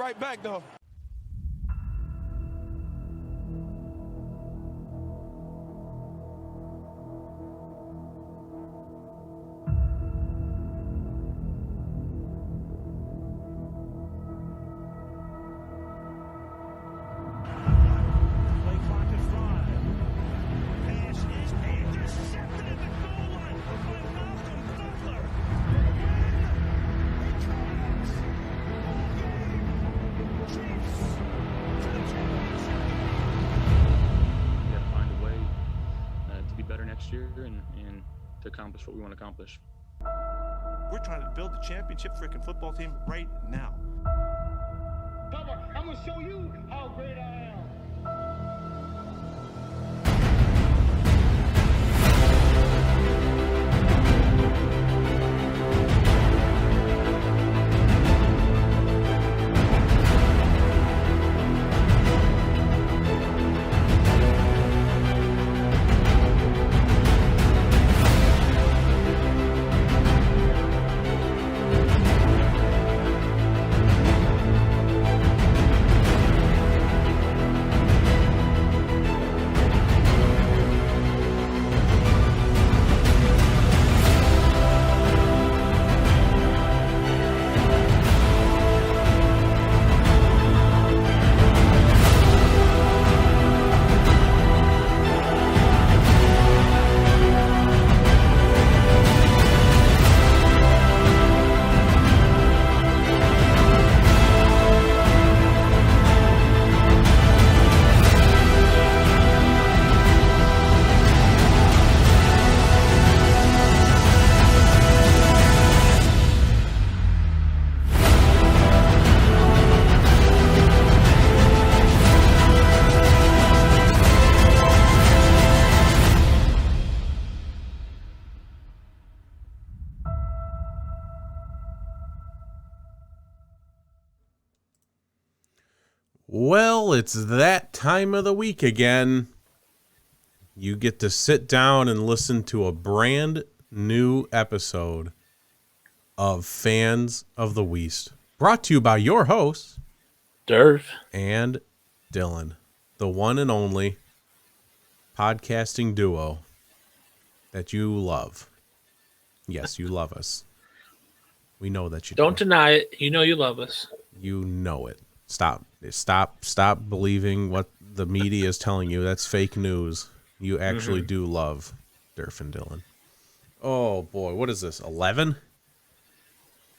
right back, though. And to accomplish what we want to accomplish. We're trying to build the championship freaking football team right now. I'm going to show you how great I am. Well, it's that time of the week again. You get to sit down and listen to a brand new episode of Fans of the West, brought to you by your hosts, Durf and Dylan, the one and only podcasting duo that you love. Yes, you love us. We know that you don't deny it. You know you love us. You know it. Stop believing what the media is telling you. That's fake news. You actually do love Durf and Dylan. Oh boy, what is this? 11?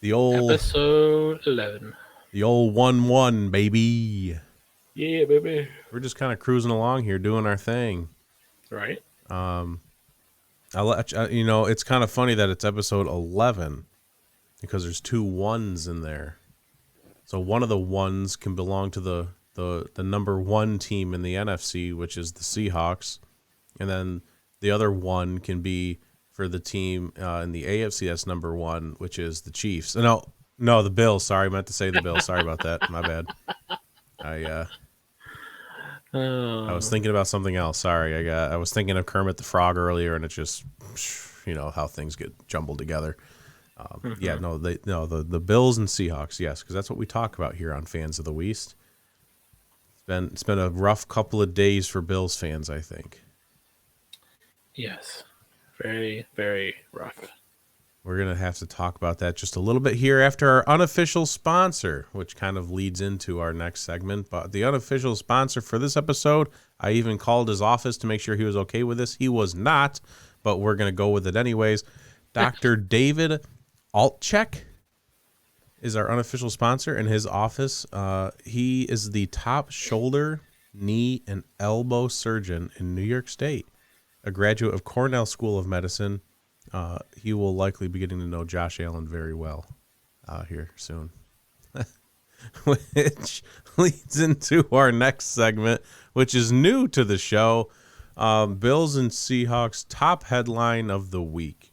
The old episode 11. The old 1-1, baby. Yeah, baby. We're just kind of cruising along here, doing our thing. Right. It's kind of funny that it's episode 11 because there's 2 1s in there. So one of the 1s can belong to the number 1 team in the NFC, which is the Seahawks. And then the other 1 can be for the team in the AFC that's number 1, which is the Chiefs. No, the Bills. Sorry, I meant to say the Bills. Sorry about that. My bad. I was thinking about something else. Sorry. I was thinking of Kermit the Frog earlier, and it's just, how things get jumbled together. The Bills and Seahawks, yes, because that's what we talk about here on Fans of the West. It's been a rough couple of days for Bills fans, I think. Yes, very, very rough. We're going to have to talk about that just a little bit here after our unofficial sponsor, which kind of leads into our next segment. But the unofficial sponsor for this episode, I even called his office to make sure he was okay with this. He was not, but we're going to go with it anyways. Dr. David Altchek is our unofficial sponsor in his office. He is the top shoulder, knee, and elbow surgeon in New York State, a graduate of Cornell School of Medicine. He will likely be getting to know Josh Allen very well here soon, which leads into our next segment, which is new to the show, Bills and Seahawks top headline of the week.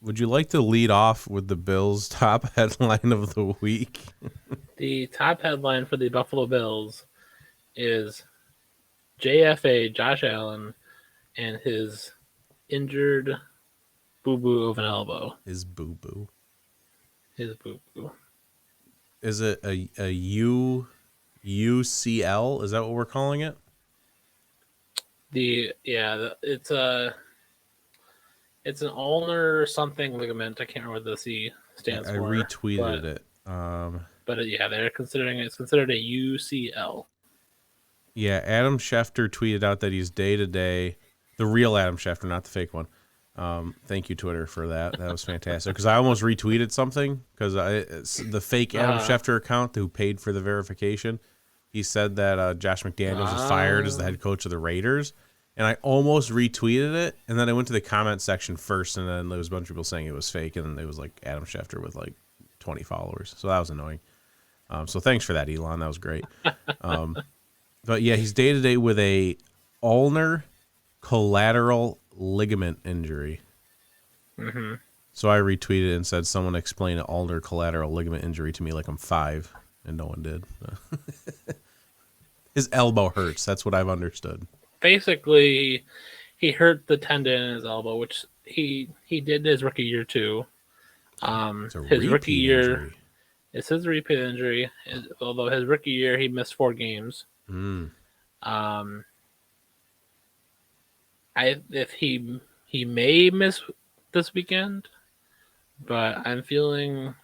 Would you like to lead off with the Bills top headline of the week? The top headline for the Buffalo Bills is JFA Josh Allen and his injured boo-boo of an elbow. His boo-boo. His boo-boo. is it a UCL? Is that what we're calling it? It's an ulnar something ligament. I can't remember what the C stands I for. retweeted it. They're considering it's considered a UCL. Yeah, Adam Schefter tweeted out that he's day to day, the real Adam Schefter, not the fake one. Thank you, Twitter, for that. That was fantastic because I almost retweeted something because it's the fake Adam Schefter account who paid for the verification. He said that Josh McDaniels was fired as the head coach of the Raiders, and I almost retweeted it. And then I went to the comment section first, and then there was a bunch of people saying it was fake, and then it was like Adam Schefter with like 20 followers. So that was annoying. So thanks for that, Elon. That was great. But yeah, he's day to day with a ulnar collateral ligament injury. Mm-hmm. So I retweeted and said, "Someone explain an ulnar collateral ligament injury to me like I'm 5," and no one did. His elbow hurts. That's what I've understood. Basically, he hurt the tendon in his elbow, which he did his rookie year too. His rookie year, injury. It's his repeat injury. Although his rookie year, he missed 4 games. If he may miss this weekend, but I'm feeling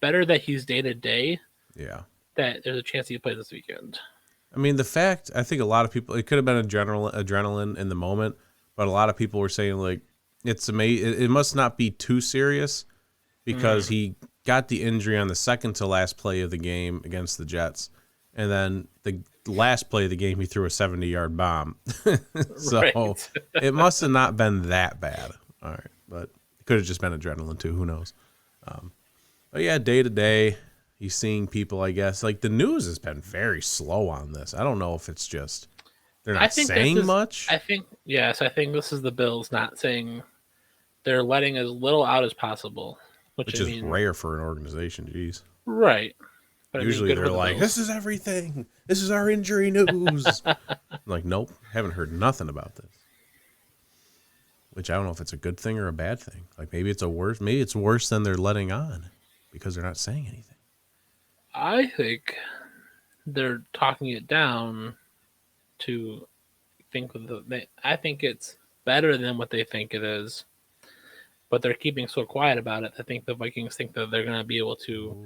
better that he's day to day. Yeah, that there's a chance he plays this weekend. I mean, I think a lot of people, it could have been adrenaline in the moment, but a lot of people were saying like it's amazing. It must not be too serious because he got the injury on the second to last play of the game against the Jets, and then the last play of the game he threw a 70-yard bomb. So right. It must have not been that bad. All right, but it could have just been adrenaline too. Who knows? But yeah, day to day, he's seeing people. I guess like the news has been very slow on this. I don't know if it's just they're not saying much. I think this is the Bills not saying. They're letting as little out as possible, which is rare for an organization. Jeez. Right. But usually they're like, "This is everything. This is our injury news." I'm like, nope, haven't heard nothing about this. Which I don't know if it's a good thing or a bad thing. Like maybe it's worse than they're letting on because they're not saying anything. I think they're talking it down to think I think it's better than what they think it is. But they're keeping so quiet about it. I think the Vikings think that they're going to be able to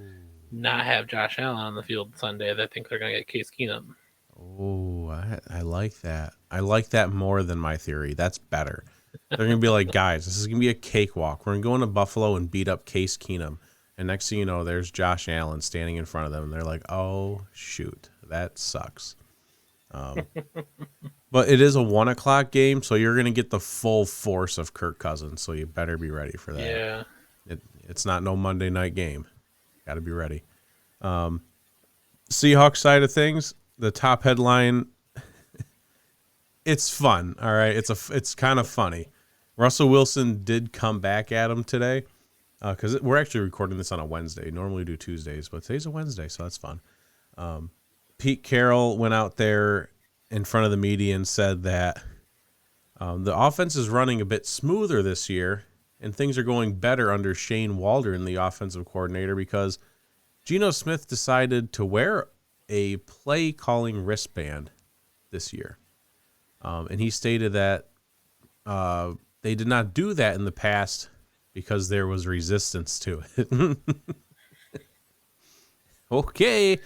not have Josh Allen on the field Sunday. They think they're going to get Case Keenum. Oh, I like that. I like that more than my theory. That's better. They're going to be like, guys, this is going to be a cakewalk. We're going to go into Buffalo and beat up Case Keenum. And next thing you know, there's Josh Allen standing in front of them. And they're like, oh, shoot, that sucks. But it is a 1:00 game, so you're going to get the full force of Kirk Cousins. So you better be ready for that. Yeah. It's not no Monday night game. Got to be ready. Seahawks side of things, the top headline, it's fun. All right. It's kind of funny. Russell Wilson did come back at him today because we're actually recording this on a Wednesday. Normally we do Tuesdays, but today's a Wednesday, so that's fun. Pete Carroll went out there in front of the media and said that the offense is running a bit smoother this year and things are going better under Shane Waldron, the offensive coordinator, because Geno Smith decided to wear a play-calling wristband this year. And he stated that they did not do that in the past because there was resistance to it. Okay.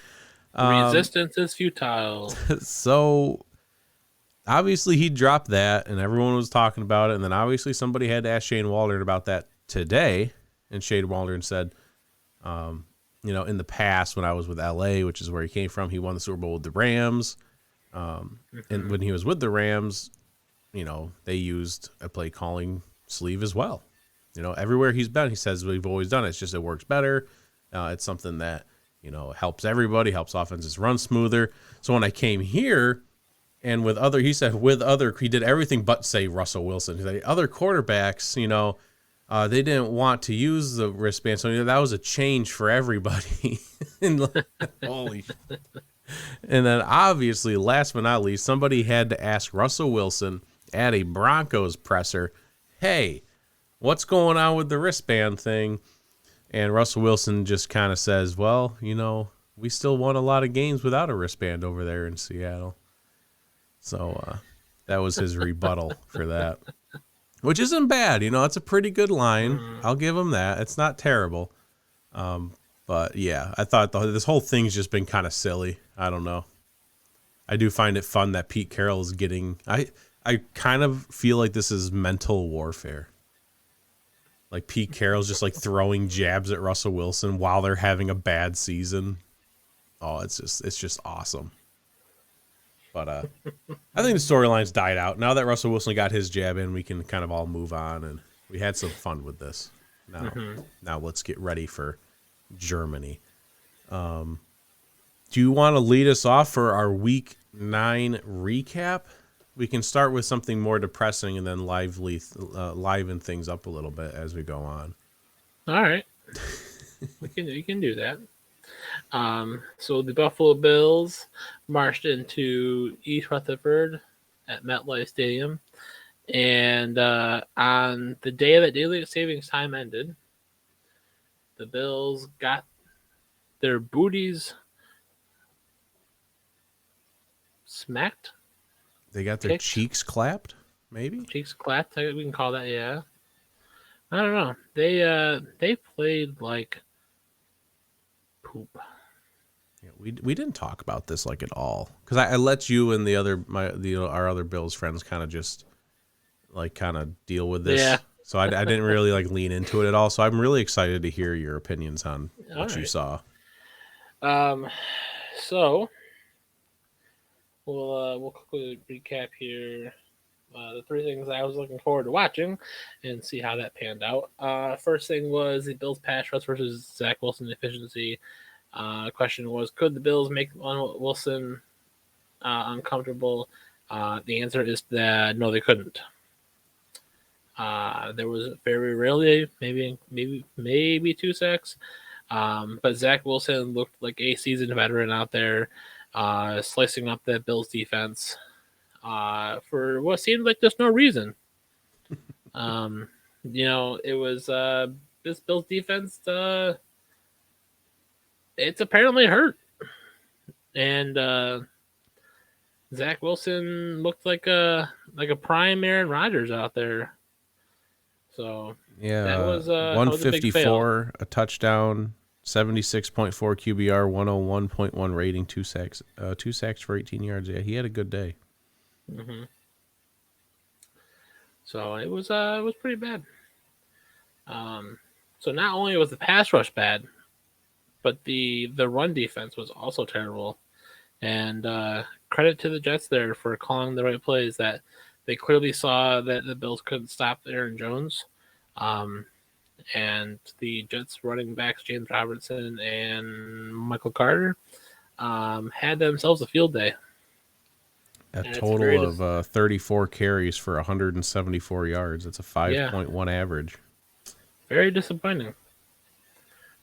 Resistance is futile. So obviously he dropped that and everyone was talking about it. And then obviously somebody had to ask Shane Waldron about that today. And Shane Waldron said, in the past when I was with LA, which is where he came from, he won the Super Bowl with the Rams. And when he was with the Rams, they used a play calling sleeve as well. Everywhere he's been, he says we've always done it. It's just it works better. It's something that helps everybody, helps offenses run smoother. So when I came here, and he did everything but say Russell Wilson. The other quarterbacks, they didn't want to use the wristband, so that was a change for everybody. Holy shit. And then obviously, last but not least, somebody had to ask Russell Wilson at a Broncos presser, hey, what's going on with the wristband thing? And Russell Wilson just kind of says, well, we still won a lot of games without a wristband over there in Seattle. So that was his rebuttal for that, which isn't bad. It's a pretty good line. I'll give him that. It's not terrible. But, yeah, I thought this whole thing's just been kind of silly. I don't know. I do find it fun that Pete Carroll is getting – I kind of feel like this is mental warfare. Like Pete Carroll's just like throwing jabs at Russell Wilson while they're having a bad season. Oh, it's just awesome. But I think the storyline's died out. Now that Russell Wilson got his jab in, we can kind of all move on, and we had some fun with this. Now let's get ready for Germany. Do you want to lead us off for our Week 9 recap? We can start with something more depressing and then liven things up a little bit as we go on. All right. We can do that. So the Buffalo Bills marched into East Rutherford at MetLife Stadium. And on the day that daylight savings time ended, the Bills got their booties smacked. They got their cheeks clapped, maybe? Cheeks clapped, we can call that, yeah. I don't know. They played like poop. Yeah, we didn't talk about this like at all because I let you and our other Bills friends kind of just like kind of deal with this. Yeah. So I didn't really like lean into it at all. So I'm really excited to hear your opinions on what you saw. So we'll quickly recap here the three things I was looking forward to watching and see how that panned out. First thing was the Bills pass rush versus Zach Wilson efficiency. Question was, could the Bills make Wilson uncomfortable? The answer is that no, they couldn't. There was very rarely, maybe 2 sacks, but Zach Wilson looked like a seasoned veteran out there, slicing up that Bills defense for what seemed like there's no reason. It was this Bills defense. It's apparently hurt, and Zach Wilson looked like a prime Aaron Rodgers out there. So yeah, that was 154, a touchdown, 76.4 QBR, 101.1 rating, 2 sacks for 18 yards. Yeah, he had a good day. Mm-hmm. So it was pretty bad. So not only was the pass rush bad, but the run defense was also terrible. And credit to the Jets there for calling the right plays. That they clearly saw that the Bills couldn't stop Aaron Jones. And the Jets running backs, James Robertson and Michael Carter, had themselves a field day. A total of 34 carries for 174 yards. That's a 5.1 average. Very disappointing.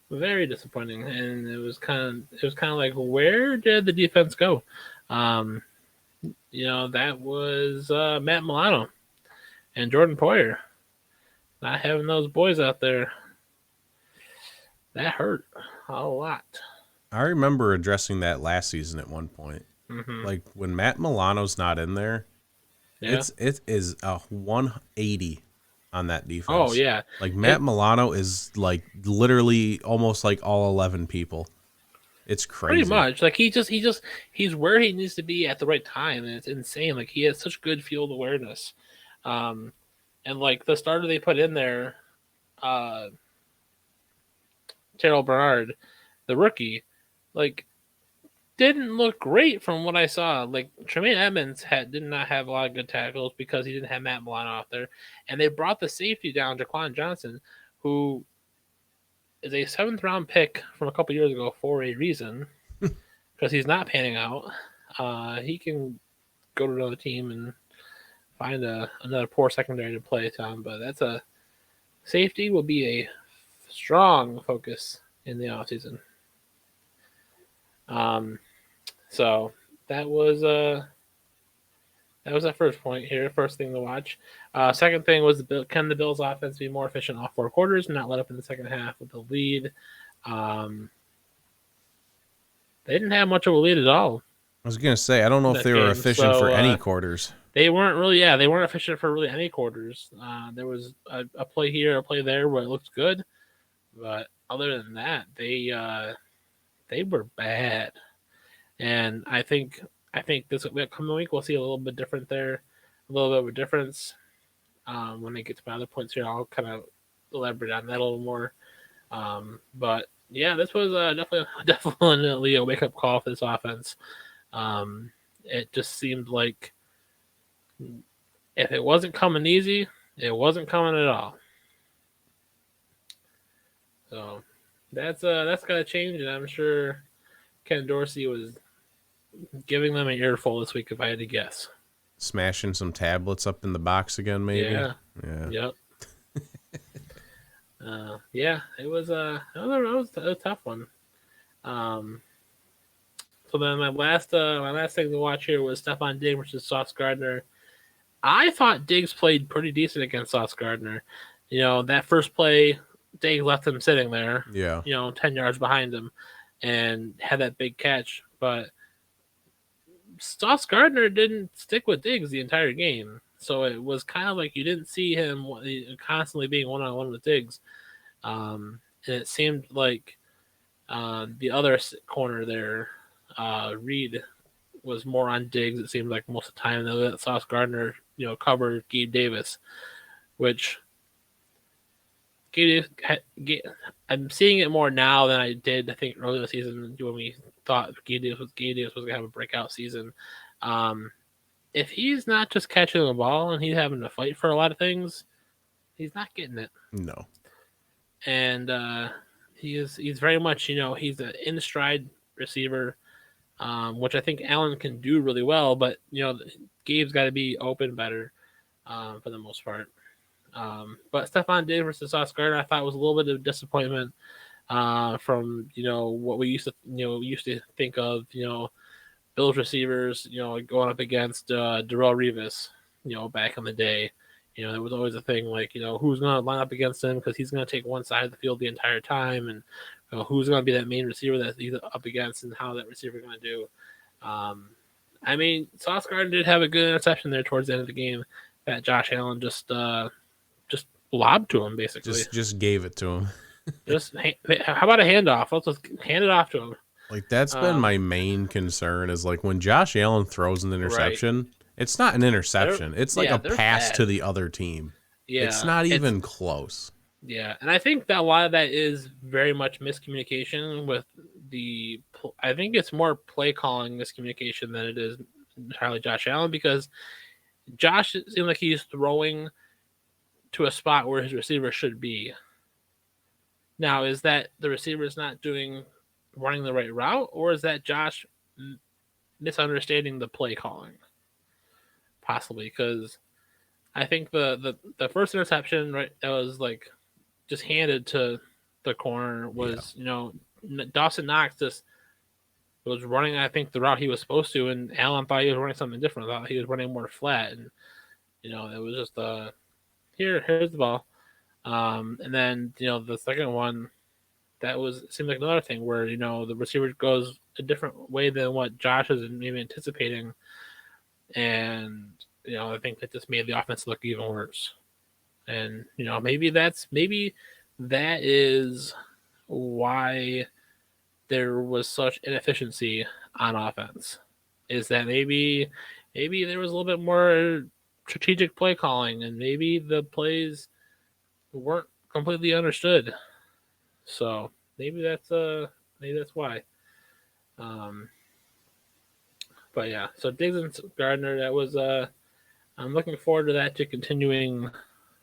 Very disappointing, and it was kind of like, where did the defense go? That was Matt Milano and Jordan Poyer. Not having those boys out there, that hurt a lot. I remember addressing that last season at one point. Mm-hmm. Like when Matt Milano's not in there, it is a 180 on that defense. Oh yeah, like Matt Milano is like literally almost like all 11 people. It's crazy. Pretty much, like he's where he needs to be at the right time, and it's insane. Like he has such good field awareness, and like the starter they put in there, Terrell Bernard, the rookie, like didn't look great from what I saw. Like Tremaine Edmonds did not have a lot of good tackles because he didn't have Matt Milano out there, and they brought the safety down, Jaquan Johnson, who is a 7th round pick from a couple years ago for a reason, because he's not panning out. He can go to another team and find another poor secondary to play, Tom. But that's a safety will be a strong focus in the offseason. So that was That was the first point here. First thing to watch. Second thing was can the Bills' offense be more efficient off 4 quarters and not let up in the second half with the lead? They didn't have much of a lead at all. I was gonna say I don't know if they were efficient for any quarters. They weren't really. Yeah, they weren't efficient for really any quarters. There was a play here, a play there where it looked good, but other than that, they were bad. And I think this coming week we'll see a little bit different there, a little bit of a difference. When they get to my other points here, I'll kind of elaborate on that a little more. But yeah, this was definitely a wake up call for this offense. It just seemed like if it wasn't coming easy, it wasn't coming at all. So that's got to change, and I'm sure Ken Dorsey was giving them an earful this week, if I had to guess. Smashing some tablets up in the box again, maybe. Yeah. Yep. Yeah, it was a tough one. So then my last thing to watch here was Stephon Diggs versus Sauce Gardner. I thought Diggs played pretty decent against Sauce Gardner. That first play, Diggs left him sitting there. Yeah. 10 yards behind him, and had that big catch, but Sauce Gardner didn't stick with Diggs the entire game. So it was kind of like you didn't see him constantly being one-on-one with Diggs. And it seemed like the other corner there, Reed, was more on Diggs. It seemed like most of the time that Sauce Gardner, covered Gabe Davis, which I'm seeing it more now than I did, I think, earlier in the season when we thought Gabe Davis was going to have a breakout season. If he's not just catching the ball and he's having to fight for a lot of things, he's not getting it. No. And he's very much, he's an in-stride receiver, which I think Allen can do really well, but, Gabe's got to be open better for the most part. But Stephon Diggs versus Sauce Gardner, I thought was a little bit of disappointment from what we used to think of Bills receivers going up against Darrelle Revis back in the day. There was always a thing like who's going to line up against him because he's going to take one side of the field the entire time, and who's going to be that main receiver that he's up against and how that receiver is going to do. I mean, Sauce Gardner did have a good interception there towards the end of the game that Josh Allen just lobbed to him, basically. Just gave it to him. How about a handoff? Let's just hand it off to him. Like, that's been my main concern is, like, when Josh Allen throws an interception, it's not an interception. It's like a pass bad to the other team. Yeah, it's not even close. Yeah, and I think that a lot of that is very much miscommunication with I think it's more play calling miscommunication than it is entirely Josh Allen, because Josh seems like he's throwing to a spot where his receiver should be. Now, is that the receiver is not running the right route, or is that Josh misunderstanding the play calling? Possibly, because I think the first interception, right, that was like just handed to the corner was, Dawson Knox just was running, I think, the route he was supposed to, and Allen thought he was running something different. I thought he was running more flat, and it was just here's the ball. And then the second one, that seemed like another thing where the receiver goes a different way than what Josh is maybe anticipating, and I think that just made the offense look even worse. And maybe that is why there was such inefficiency on offense. Is that maybe there was a little bit more strategic play calling, and maybe the plays weren't completely understood. So maybe that's why. But yeah, so Diggs and Gardner, that was I'm looking forward to that continuing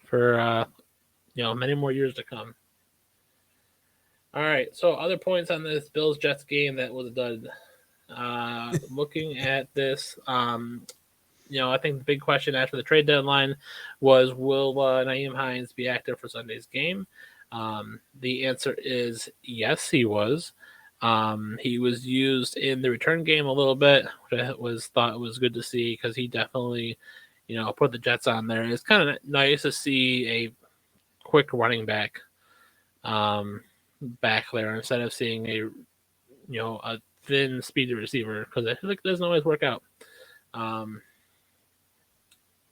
for many more years to come. All right, so other points on this Bills-Jets game that was a dud. Looking at this, I think the big question after the trade deadline was, will Nyheim Hines be active for Sunday's game? The answer is yes, he was. He was used in the return game a little bit, which I thought was good to see because he definitely, put the Jets on there. It's kind of nice to see a quick running back back there instead of seeing a thin, speedy receiver because I feel like it doesn't always work out.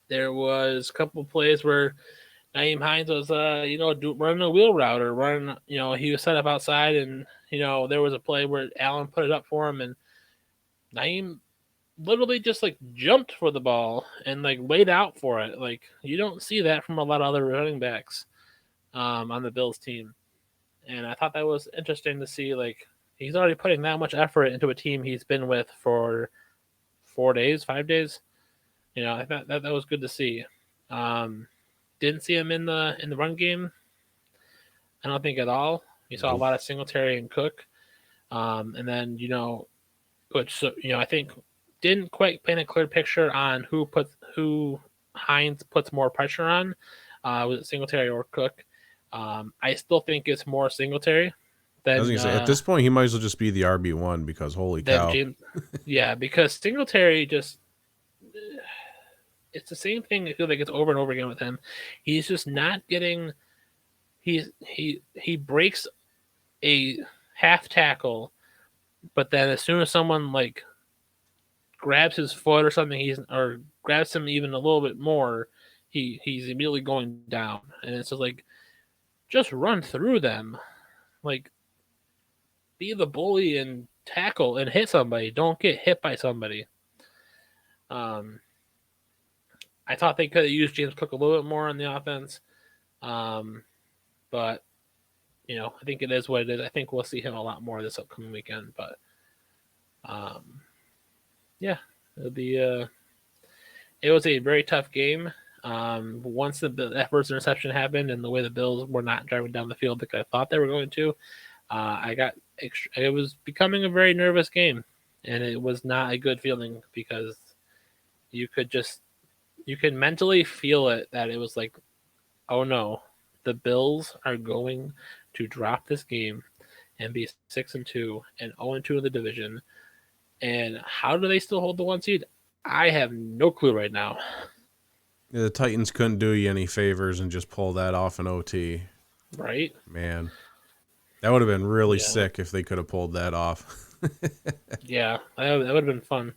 There was a couple of plays where Nyheim Hines was, running a wheel route or running, he was set up outside and, there was a play where Allen put it up for him and Nyheim literally just like jumped for the ball and like laid out for it. Like you don't see that from a lot of other running backs on the Bills team. And I thought that was interesting to see, like, he's already putting that much effort into a team he's been with for 5 days. I thought that was good to see. Didn't see him in the run game. I don't think at all. You saw a lot of Singletary and Cook. And then, I think didn't quite paint a clear picture on who Hines puts more pressure on. Was it Singletary or Cook? I still think it's more Singletary. I was going to say, at this point, he might as well just be the RB1 because holy cow. Because Singletary just... It's the same thing. I feel like it's over and over again with him. He's just not getting... He breaks a half tackle, but then as soon as someone, like, grabs his foot or something, or grabs him even a little bit more, he's immediately going down. And it's just like, just run through them. Like, be the bully and tackle and hit somebody. Don't get hit by somebody. I thought they could have used James Cook a little bit more on the offense. But, I think it is what it is. I think we'll see him a lot more this upcoming weekend. But, it'll be it was a very tough game. Once that first interception happened and the way the Bills were not driving down the field like I thought they were going to, it was becoming a very nervous game, and it was not a good feeling because you could mentally feel it that it was like, oh no, the Bills are going to drop this game and be 6-2 and 0-2 in the division. And how do they still hold the 1 seed? I have no clue right now. Yeah, the Titans couldn't do you any favors and just pull that off in OT. Right? Man, that would have been really sick if they could have pulled that off. Yeah, that would have been fun.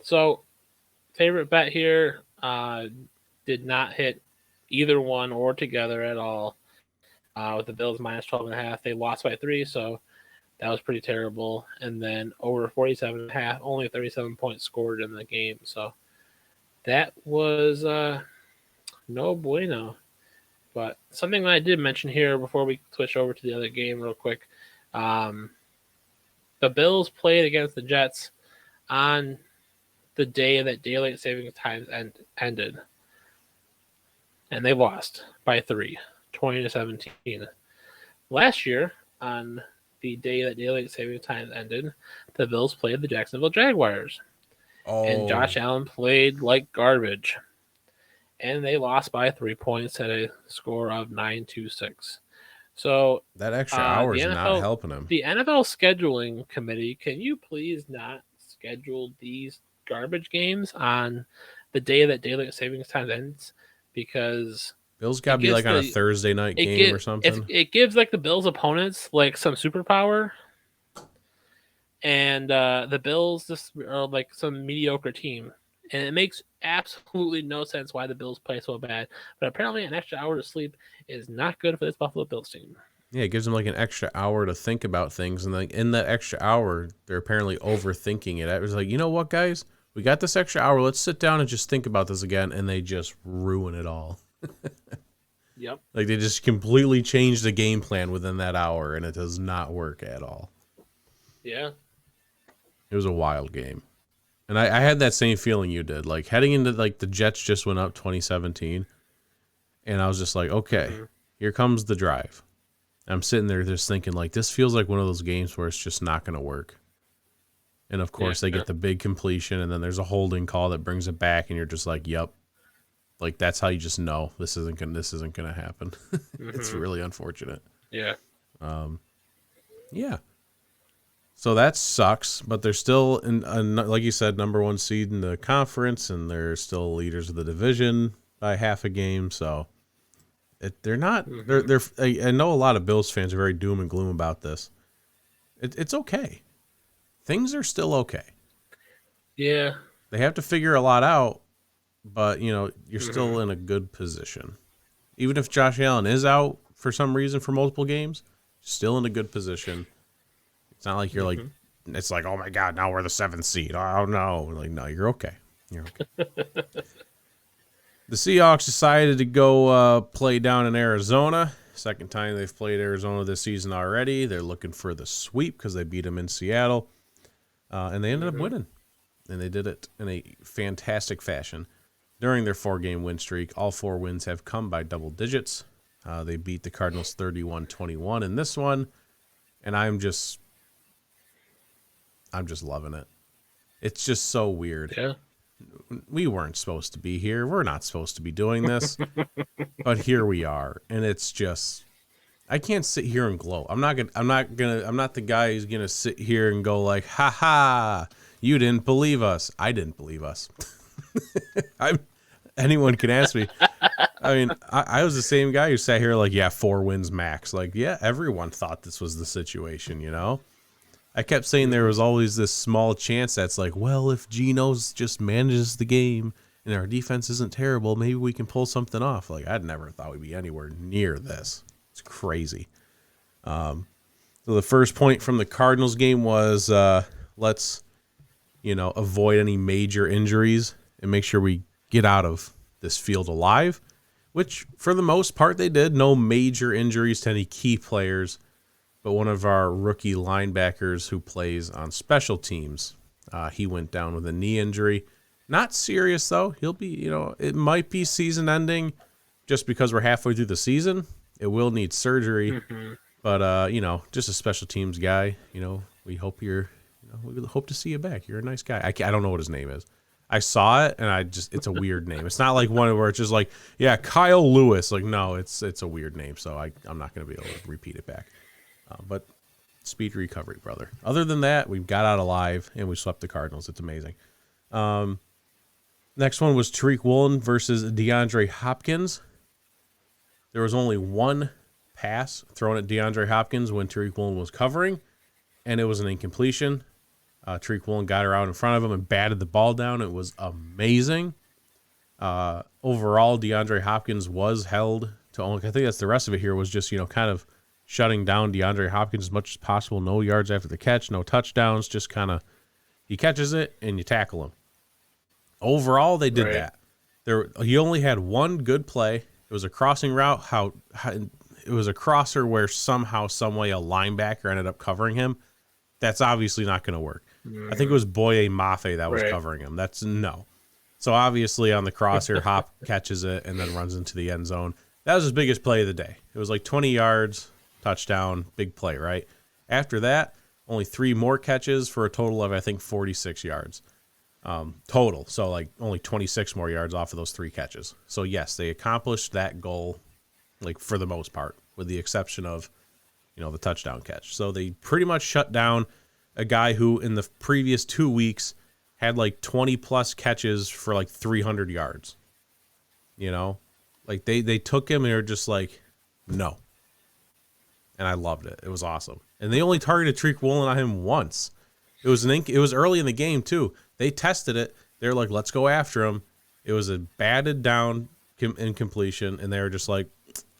So, favorite bet here did not hit either one or together at all. With the Bills minus 12.5, they lost by 3, so that was pretty terrible. And then over 47.5, only 37 points scored in the game. So that was no bueno. But something that I did mention here before we switch over to the other game real quick. The Bills played against the Jets on the day that daylight saving time ended. And they lost by 3, 20-17. Last year, on the day that daylight saving time ended, the Bills played the Jacksonville Jaguars. Oh. And Josh Allen played like garbage. And they lost by 3 points at a score of 9-6. So that extra hour is not helping him. The NFL scheduling committee, can you please not schedule these garbage games on the day that daylight savings time ends? Because Bills got to be like on a Thursday night game or something. It gives like the Bills opponents like some superpower, and the Bills just are like some mediocre team, and it makes absolutely no sense why the Bills play so bad. But apparently, an extra hour to sleep is not good for this Buffalo Bills team. Yeah, it gives them like an extra hour to think about things, and like in that extra hour, they're apparently overthinking it. I was like, you know what, guys? We got this extra hour. Let's sit down and just think about this again, and they just ruin it all. Yep. Like they just completely change the game plan within that hour, and it does not work at all. Yeah. It was a wild game. And I had that same feeling you did. Like heading into like the Jets just went up 2017, and I was just like, okay, here comes the drive. I'm sitting there just thinking like this feels like one of those games where it's just not going to work. And of course they get the big completion, and then there's a holding call that brings it back, and you're just like, yep. Like that's how you just know this isn't gonna happen. It's really unfortunate. Yeah. Yeah. So that sucks, but they're still, like you said, number one seed in the conference, and they're still leaders of the division by half a game. So they're not. They're. I know a lot of Bills fans are very doom and gloom about this. It's okay. Things are still okay. Yeah. They have to figure a lot out, but you're still in a good position. Even if Josh Allen is out for some reason for multiple games, still in a good position. It's not like you're like, it's like, oh my God, now we're the 7th seed. Oh no. Like, no, you're okay. You're okay. The Seahawks decided to go play down in Arizona. Second time they've played Arizona this season already. They're looking for the sweep because they beat them in Seattle. And they ended up winning. And they did it in a fantastic fashion. During their 4-game win streak, all 4 wins have come by double digits. They beat the Cardinals 31-21 in this one. And I'm just loving it. It's just so weird. Yeah. We weren't supposed to be here. We're not supposed to be doing this. But here we are. And it's just, I can't sit here and gloat. I'm not the guy who's going to sit here and go like, ha ha, you didn't believe us. I didn't believe us. Anyone can ask me. I mean, I was the same guy who sat here like, yeah, 4 wins max. Like, yeah, everyone thought this was the situation, I kept saying there was always this small chance that's like, well, if Geno's just manages the game and our defense isn't terrible, maybe we can pull something off. Like, I'd never thought we'd be anywhere near this. It's crazy. So the first point from the Cardinals game was let's, avoid any major injuries and make sure we get out of this field alive, which for the most part they did. No major injuries to any key players. But one of our rookie linebackers who plays on special teams, he went down with a knee injury. Not serious, though. He'll be, it might be season ending just because we're halfway through the season. It will need surgery. But, just a special teams guy, we hope we hope to see you back. You're a nice guy. I don't know what his name is. I saw it, and it's a weird name. It's not like one where it's just like, yeah, Kyle Lewis. Like, no, it's a weird name, so I'm not going to be able to repeat it back. But speedy recovery, brother. Other than that, we got out alive, and we swept the Cardinals. It's amazing. Next one was Tariq Woolen versus DeAndre Hopkins. There was only one pass thrown at DeAndre Hopkins when Tariq Woolen was covering, and it was an incompletion. Tariq Woolen got around in front of him and batted the ball down. It was amazing. Overall, DeAndre Hopkins was held to only, I think that's the rest of it here, was just, kind of shutting down DeAndre Hopkins as much as possible. No yards after the catch, no touchdowns, just kind of, he catches it and you tackle him. Overall, they did that. He only had one good play. It was a crossing route. It was a crosser where somehow, some way, a linebacker ended up covering him. That's obviously not going to work. I think it was Boye Mafe that was covering him. That's no. So obviously on the crosshair, Hop catches it and then runs into the end zone. That was his biggest play of the day. It was like 20 yards, touchdown, big play, right? After that, only 3 more catches for a total of, I think, 46 yards total. So like only 26 more yards off of those 3 catches. So yes, they accomplished that goal, like for the most part, with the exception of, the touchdown catch. So they pretty much shut down a guy who in the previous 2 weeks had like 20 plus catches for like 300 yards. Like they took him and they were just like, no. And I loved it. It was awesome. And they only targeted Tariq Woolen on him once. It was early in the game too. They tested it. They're like, let's go after him. It was a batted down incompletion, and they were just like,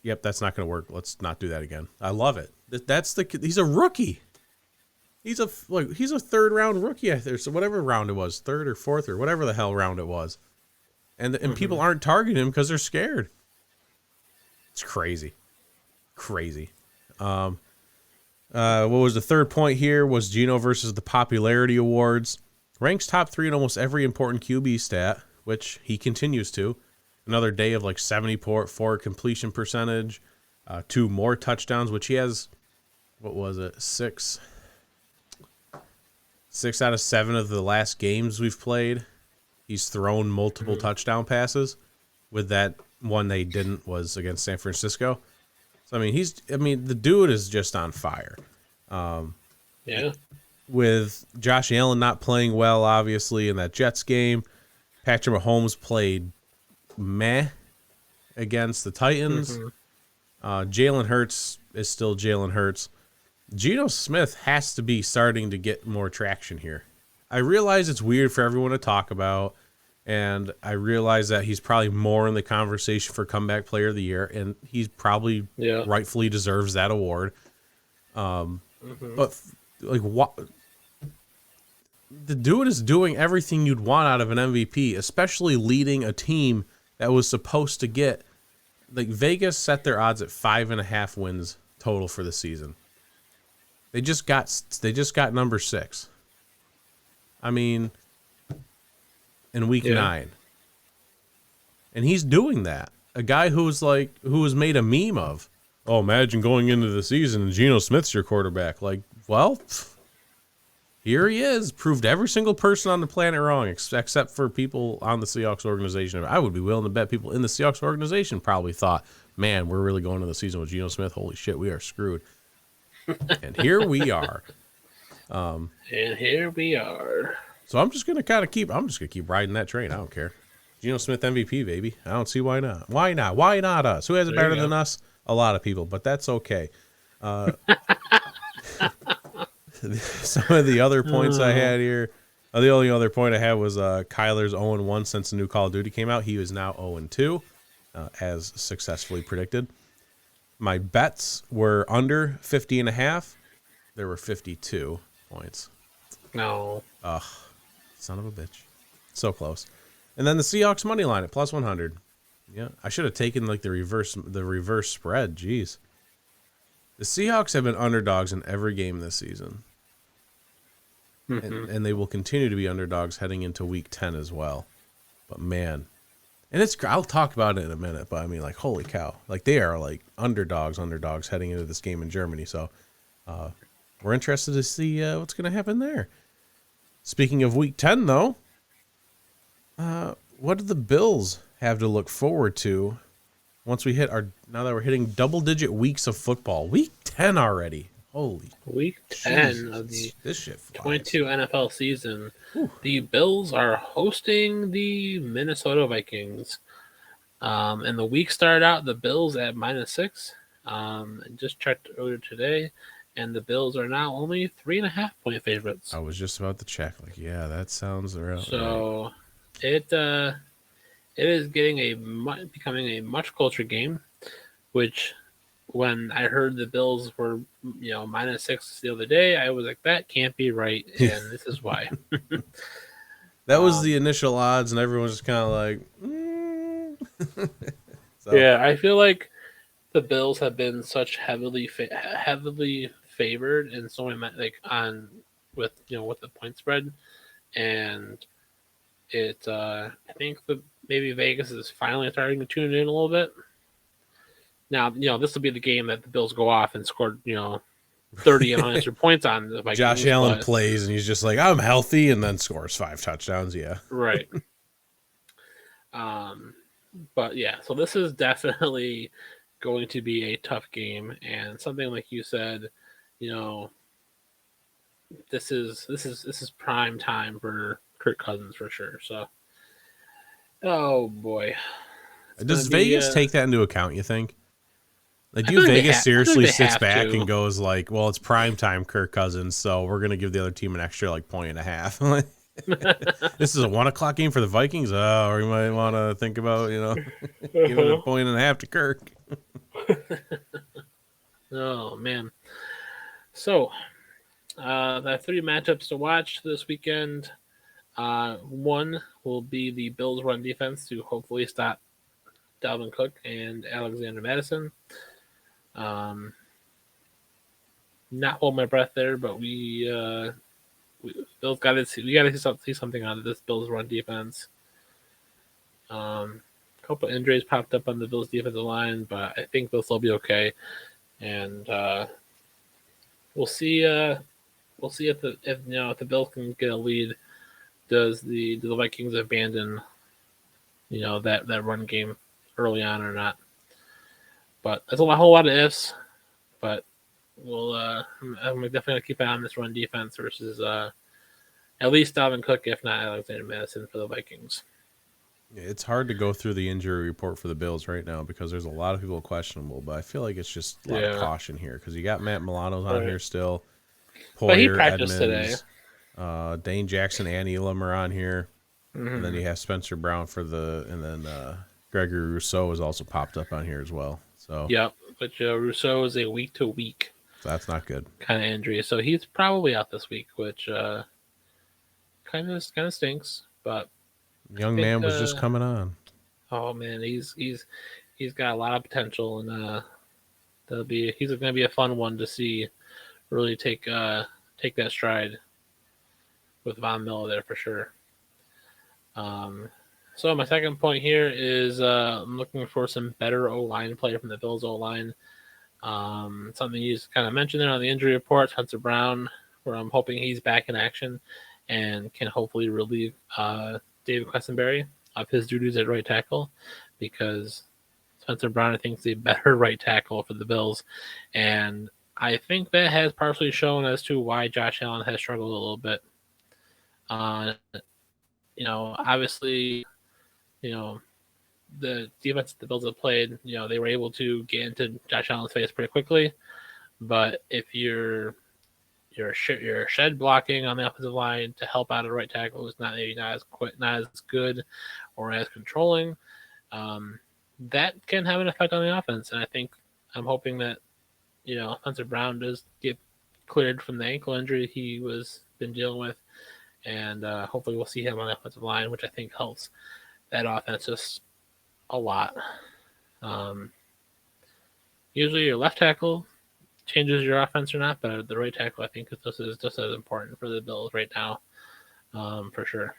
yep, that's not going to work. Let's not do that again. I love it. He's a rookie. He's a 3rd round rookie. So whatever round it was, 3rd or 4th or whatever the hell round it was, and people aren't targeting him because they're scared. It's crazy. What was the third point here was Geno versus the popularity awards. Ranks top 3 in almost every important QB stat, which he continues to. Another day of like 74 completion percentage, 2 more touchdowns, which he has, 6 out of 7 of the last games we've played. He's thrown multiple touchdown passes. With that one they didn't was against San Francisco. So, the dude is just on fire. Yeah. With Josh Allen not playing well, obviously, in that Jets game, Patrick Mahomes played meh against the Titans. Jalen Hurts is still Jalen Hurts. Geno Smith has to be starting to get more traction here. I realize it's weird for everyone to talk about, and I realize that he's probably more in the conversation for comeback player of the year, and he's probably rightfully deserves that award. But like, what the dude is doing everything you'd want out of an MVP, especially leading a team that was supposed to get, like, Vegas set their odds at 5.5 wins total for the season. They just got number 6. I mean, in week 9. And he's doing that. A guy who was made a meme of, oh, imagine going into the season and Geno Smith's your quarterback. Like, well, here he is. Proved every single person on the planet wrong, except for people on the Seahawks organization. I would be willing to bet people in the Seahawks organization probably thought, man, we're really going to the season with Geno Smith. Holy shit, we are screwed. And here we are. And here we are. So I'm just gonna keep riding that train. I don't care. Geno Smith MVP, baby. I don't see why not. Why not? Why not us? Who has it better than us? A lot of people, but that's okay. Some of the other points I had here. The only other point I had was Kyler's 0-1 since the new Call of Duty came out. He is now 0-2, as successfully predicted. My bets were under 50.5. There were 52 points. No. Ugh, son of a bitch. So close. And then the Seahawks money line at plus 100. Yeah, I should have taken like the reverse spread. Jeez. The Seahawks have been underdogs in every game this season. And they will continue to be underdogs heading into week 10 as well. But man, and I'll talk about it in a minute, but I mean, like, holy cow. Like, they are like underdogs heading into this game in Germany. So we're interested to see what's going to happen there. Speaking of week 10, though, what do the Bills have to look forward to once we now that we're hitting double-digit weeks of football? Week 10 already. Holy. Week 10 of the this shit flies. 22 NFL season. Whew. The Bills are hosting the Minnesota Vikings. And the week started out, the Bills at -6. Just checked earlier today, and the Bills are now only 3.5 point favorites. I was just about to check. Like, yeah, that sounds right. So it is becoming a much closer game, which when I heard the Bills were, -6 the other day, I was like, that can't be right, and this is why. That was the initial odds, and everyone was just kind of like, So. Yeah, I feel like the Bills have been such heavily favored in so many with the point spread, and I think maybe Vegas is finally starting to tune in a little bit. Now, this will be the game that the Bills go off and score, 30 unanswered points on the Vikings. Josh Allen plays, and he's just like, I'm healthy, and then scores 5 touchdowns. Yeah. Right. But yeah, so this is definitely going to be a tough game, and something like you said, this is prime time for Kirk Cousins for sure. So, oh boy. Does Vegas take that into account, you think? Like, do Vegas seriously sits back and goes like, well, it's primetime Kirk Cousins, so we're going to give the other team an extra, 1.5 point. This is a 1:00 game for the Vikings? Oh, or you might want to think about, giving a 1.5 to Kirk. Oh, man. So, the 3 matchups to watch this weekend. One will be the Bills' run defense to hopefully stop Dalvin Cook and Alexander Madison. Not hold my breath there, but Bills got to see something out of this Bills run defense. A couple injuries popped up on the Bills defensive line, but I think they'll still be okay. And we'll see. We'll see if the Bills can get a lead. Do the Vikings abandon that run game early on or not? But there's a whole lot of ifs. But I'm definitely gonna keep an eye on this run defense versus at least Dalvin Cook, if not Alexander Madison for the Vikings. It's hard to go through the injury report for the Bills right now because there's a lot of people questionable, but I feel like it's just a lot of caution here because you got Matt Milano's on here still. But he Poyer, practiced Edmonds, today. Dane Jackson, and Elam are on here. Mm-hmm. And then you have Spencer Brown and then Gregory Rousseau has also popped up on here as well. So Yep, but Rousseau is a week-to-week so that's not good. kind of injury, so he's probably out this week, which kind of stinks. But Young man was just coming on. Oh man, he's got a lot of potential, and he's going to be a fun one to see really take that stride with Von Miller there for sure. So my second point here is I'm looking for some better O-line play from the Bills O-line. Something you just kind of mentioned there on the injury report, Spencer Brown, where I'm hoping he's back in action and can hopefully relieve David Quessenberry of his duties at right tackle, because Spencer Brown, I think, is a better right tackle for the Bills. And I think that has partially shown as to why Josh Allen has struggled a little bit. Obviously, the defense the Bills have played, they were able to get into Josh Allen's face pretty quickly. But if you're shed blocking on the offensive line to help out a right tackle who's not as good or as controlling, that can have an effect on the offense. And I'm hoping that Spencer Brown does get cleared from the ankle injury he was been dealing with, and hopefully we'll see him on the offensive line, which I think helps that offense just a lot. Usually your left tackle changes your offense or not, but the right tackle, I think, is just as important for the Bills right now, for sure.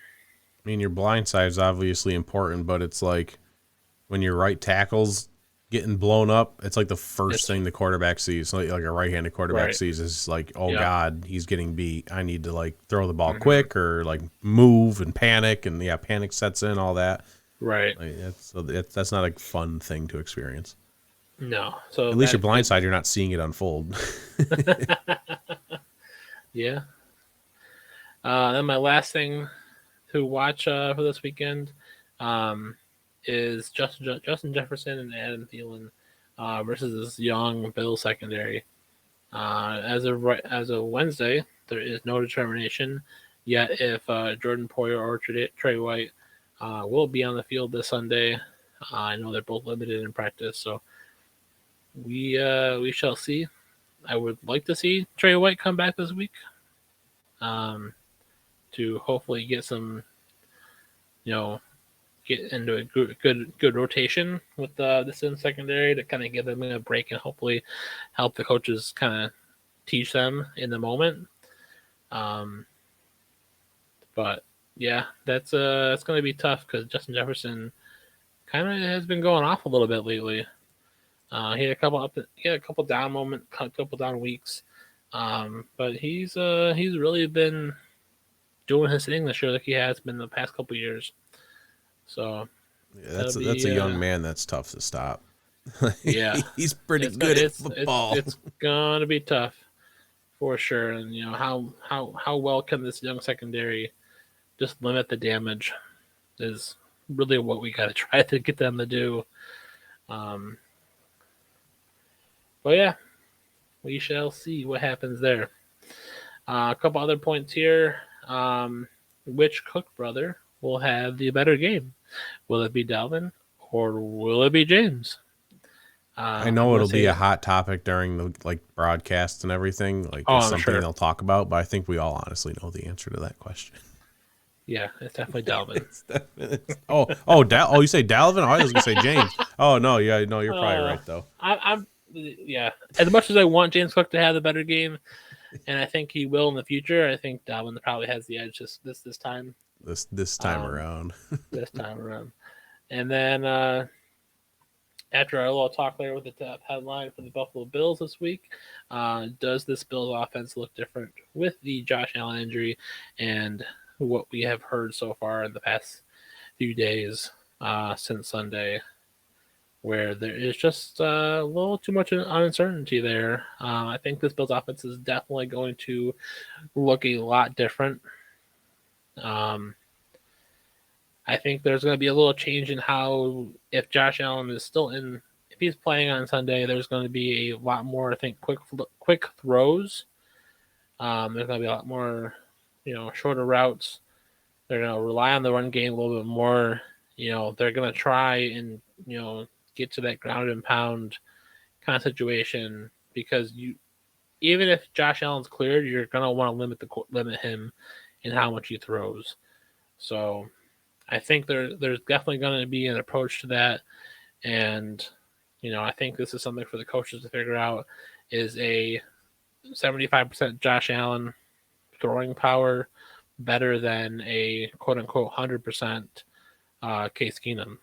I mean, your blind side is obviously important, but it's like when your right tackle's getting blown up, it's like the first thing the quarterback sees. Like a right-handed quarterback sees is like, oh God, he's getting beat. I need to like throw the ball quick or like move and panic, and panic sets in, all that. Right. Like, that's not a fun thing to experience. No. So at least your blind side, you're not seeing it unfold. Yeah. Then my last thing to watch for this weekend is Justin Jefferson and Adam Thielen versus this young Bills secondary. As of Wednesday, there is no determination yet if Jordan Poyer or Trey White will be on the field this Sunday. I know they're both limited in practice, so we shall see. I would like to see Trey White come back this week to hopefully get some, get into a good rotation with this in secondary to kind of give them a break and hopefully help the coaches kind of teach them in the moment. But yeah, that's going to be tough because Justin Jefferson kind of has been going off a little bit lately. He had a couple down weeks, but he's really been doing his thing this year like he has been the past couple years. So that's a young man that's tough to stop. Yeah, he's pretty good at football. It's gonna be tough for sure. And how well can this young secondary just limit the damage is really what we got to try to get them to do. But yeah, we shall see what happens there. A couple other points here. Which Cook brother will have the better game? Will it be Dalvin or will it be James? I know it'll be a hot topic during the broadcasts and everything. It's something they'll talk about, but I think we all honestly know the answer to that question. Yeah, it's definitely Dalvin. You say Dalvin? I was gonna say James. Oh no, yeah, no, you're probably right though. Yeah. As much as I want James Cook to have the better game, and I think he will in the future, I think Dalvin probably has the edge this time. This time around. This time around. And then after our little talk there with the top headline for the Buffalo Bills this week, does this Bills offense look different with the Josh Allen injury and what we have heard so far in the past few days since Sunday? where there is just a little too much uncertainty there. I think this Bills offense is definitely going to look a lot different. I think there's going to be a little change in how, if Josh Allen is still in, if he's playing on Sunday, there's going to be a lot more, I think, quick throws. There's going to be a lot more, shorter routes. They're going to rely on the run game a little bit more. They're going to try and, get to that ground and pound kind of situation, because even if Josh Allen's cleared, you're going to want to limit him in how much he throws. So I think there's definitely going to be an approach to that. And, I think this is something for the coaches to figure out, is a 75% Josh Allen throwing power better than a quote-unquote 100% Case Keenum.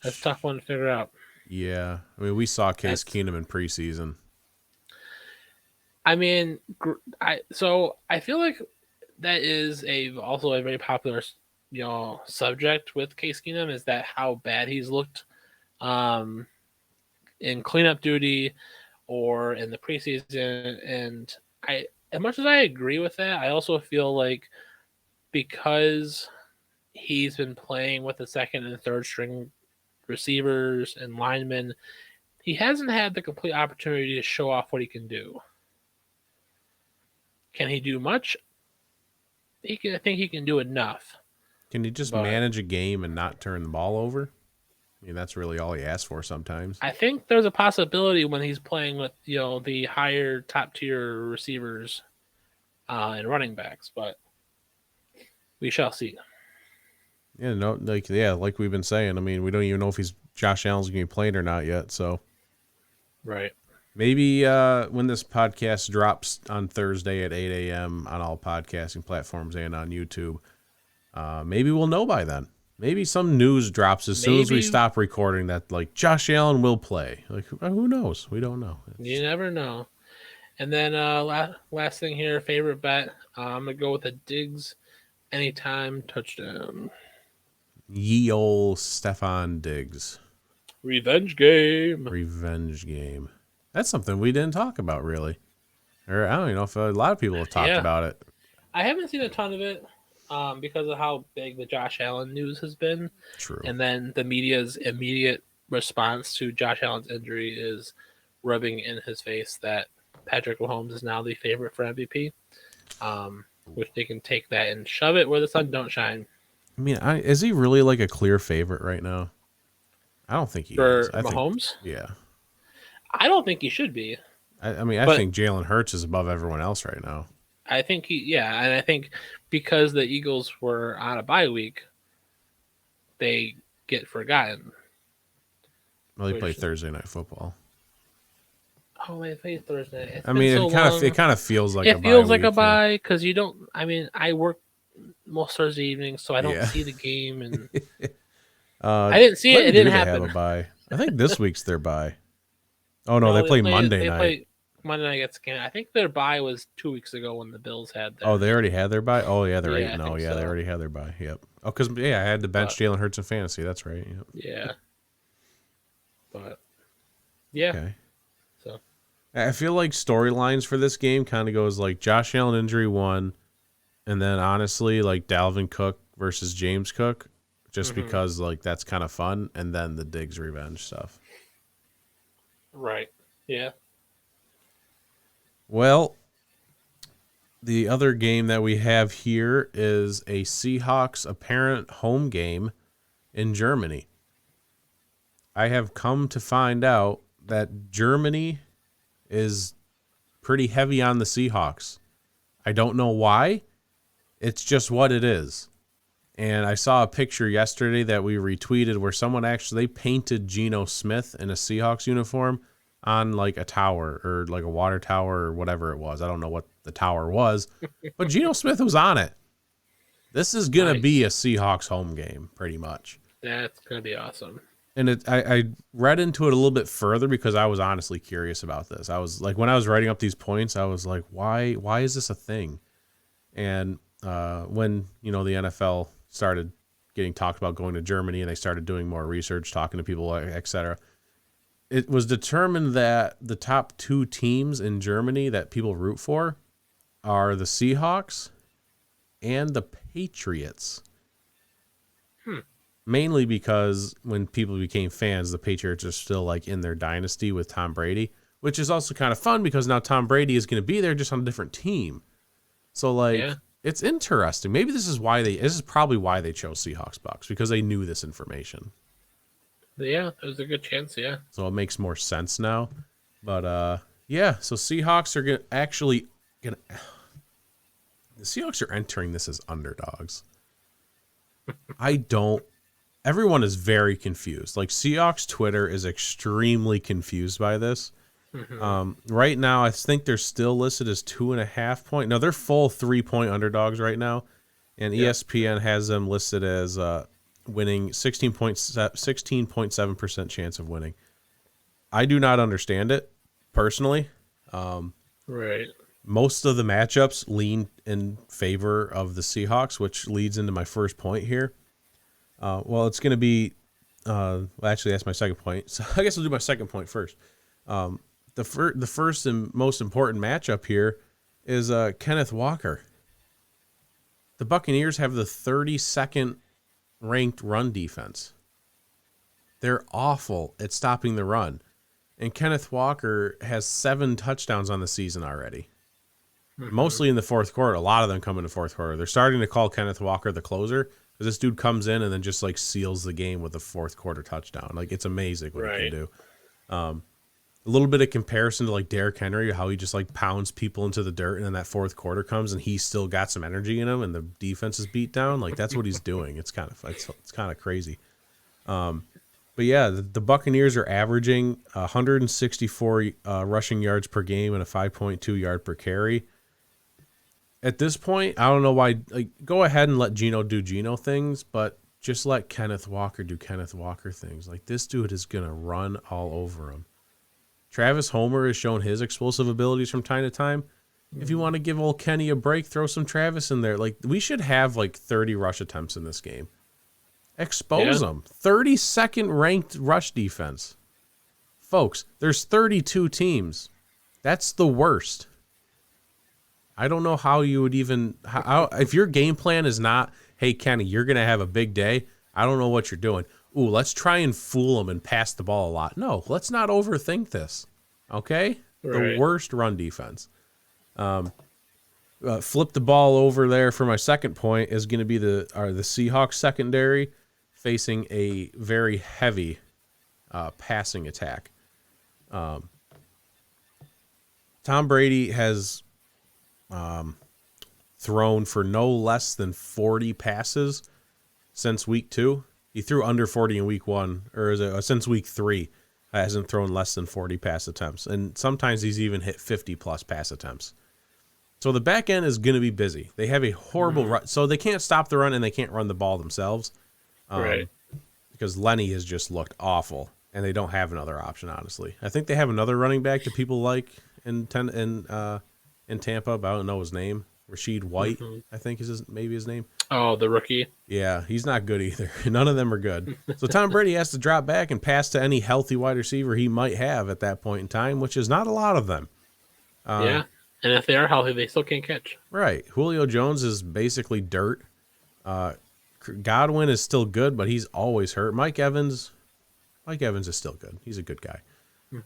That's a tough one to figure out. Yeah. I mean, we saw Case Keenum in preseason. I mean, so I feel like that is also a very popular, subject with Case Keenum, is that how bad he's looked in cleanup duty or in the preseason. And as much as I agree with that, I also feel like because he's been playing with the second and third string receivers and linemen, he hasn't had the complete opportunity to show off what he can do. Can he do much? I think he can do enough. Can he just manage a game and not turn the ball over? I mean, that's really all he asks for sometimes. I think there's a possibility when he's playing with, the higher top tier receivers and running backs, but we shall see. Yeah, like we've been saying. I mean, we don't even know if Josh Allen's going to be playing or not yet. So, right. Maybe when this podcast drops on Thursday at 8 a.m. on all podcasting platforms and on YouTube, maybe we'll know by then. Maybe some news drops as soon as we stop recording that, like, Josh Allen will play. Like, who knows? We don't know. You never know. And then last thing here, favorite bet. I'm going to go with a Diggs anytime touchdown. Ye ol' Stephon Diggs. Revenge game. That's something we didn't talk about, really. Or I don't even know if a lot of people have talked about it. I haven't seen a ton of it because of how big the Josh Allen news has been. True. And then the media's immediate response to Josh Allen's injury is rubbing in his face that Patrick Mahomes is now the favorite for MVP, which they can take that and shove it where the sun don't shine. I mean, is he really like a clear favorite right now? I don't think he is. For Mahomes? Yeah. I don't think he should be. I think Jalen Hurts is above everyone else right now. I think and I think because the Eagles were on a bye week, they get forgotten. Well, they play Thursday Night Football. Oh, they play Thursday. I mean, it kind of feels like a bye. It feels like a bye because you don't. I mean, I work most Thursday evenings, so I don't see the game, and I didn't see it. It didn't happen. Have a bye. I think this week's their bye. Oh no, they play Monday night. Play Monday night gets scanned. I think their bye was 2 weeks ago when the Bills had their. Oh, they already had their bye. Oh yeah, they're 8-0. Yeah, so. They already had their bye. Yep. Oh, because I had to bench Jalen Hurts in fantasy. That's right. Yep. Yeah. But yeah. Okay. So I feel like storylines for this game kind of goes like Josh Allen injury 1, and then honestly like Dalvin Cook versus James Cook, just because like that's kind of fun, and then the Diggs revenge stuff. Right. Yeah. Well, the other game that we have here is a Seahawks apparent home game in Germany. I have come to find out that Germany is pretty heavy on the Seahawks. I don't know why. It's just what it is. And I saw a picture yesterday that we retweeted where someone actually painted Geno Smith in a Seahawks uniform on like a tower or like a water tower or whatever it was. I don't know what the tower was, but Geno Smith was on it. This is going to be a Seahawks home game pretty much. That's going to be awesome. And I read into it a little bit further because I was honestly curious about this. I was like, when I was writing up these points, I was like, why is this a thing? And when, the NFL started getting talked about going to Germany, and they started doing more research, talking to people, etc. It was determined that the top 2 teams in Germany that people root for are the Seahawks and the Patriots. Mainly because when people became fans, the Patriots are still like in their dynasty with Tom Brady, which is also kind of fun because now Tom Brady is going to be there just on a different team. So like, it's interesting. Maybe this is probably why they chose Seahawks Bucs, because they knew this information. Yeah, there's a good chance, yeah. So it makes more sense now. But so Seahawks are the Seahawks are entering this as underdogs. Everyone is very confused. Like, Seahawks Twitter is extremely confused by this. Right now, I think they're still listed as 2.5 point. No, they're full 3-point underdogs right now. And ESPN has them listed as winning 16.7% chance of winning. I do not understand it personally. Right. Most of the matchups lean in favor of the Seahawks, which leads into my first point here. It's going to be actually, that's my second point. So I guess I'll do my second point first. The first and most important matchup here is Kenneth Walker. The Buccaneers have the 32nd ranked run defense. They're awful at stopping the run. And Kenneth Walker has 7 touchdowns on the season already. Mostly in the fourth quarter. A lot of them come in the fourth quarter. They're starting to call Kenneth Walker the closer, because this dude comes in and then just like seals the game with a fourth quarter touchdown. Like, it's amazing what he can do. A little bit of comparison to like Derrick Henry, how he just like pounds people into the dirt, and then that fourth quarter comes and he's still got some energy in him, and the defense is beat down. Like, that's what he's doing. It's kind of crazy. But yeah, the Buccaneers are averaging 164 rushing yards per game and a 5.2 yard per carry. At this point, I don't know why. Like, go ahead and let Geno do Geno things, but just let Kenneth Walker do Kenneth Walker things. Like, this dude is gonna run all over him. Travis Homer has shown his explosive abilities from time to time. If you want to give old Kenny a break, throw some Travis in there. Like, we should have like 30 rush attempts in this game. Expose them. 32nd ranked rush defense. Folks, there's 32 teams. That's the worst. I don't know how you would even, if your game plan is not, hey, Kenny, you're going to have a big day, I don't know what you're doing. Ooh, let's try and fool them and pass the ball a lot. No, let's not overthink this. Okay? Right. The worst run defense. Flip the ball over there for my second point is going to be the Seahawks secondary facing a very heavy passing attack. Tom Brady has thrown for no less than 40 passes since week 2. He threw under 40 in week 1, or since week 3. Hasn't thrown less than 40 pass attempts. And sometimes he's even hit 50-plus pass attempts. So the back end is going to be busy. They have a horrible run. So they can't stop the run, and they can't run the ball themselves. Right. Because Lenny has just looked awful, and they don't have another option, honestly. I think they have another running back that people like in Tampa, but I don't know his name. Rashid White, I think is maybe his name. Oh, the rookie. Yeah, he's not good either. None of them are good. So Tom Brady has to drop back and pass to any healthy wide receiver he might have at that point in time, which is not a lot of them. Yeah, and if they are healthy, they still can't catch. Right. Julio Jones is basically dirt. Godwin is still good, but he's always hurt. Mike Evans is still good. He's a good guy.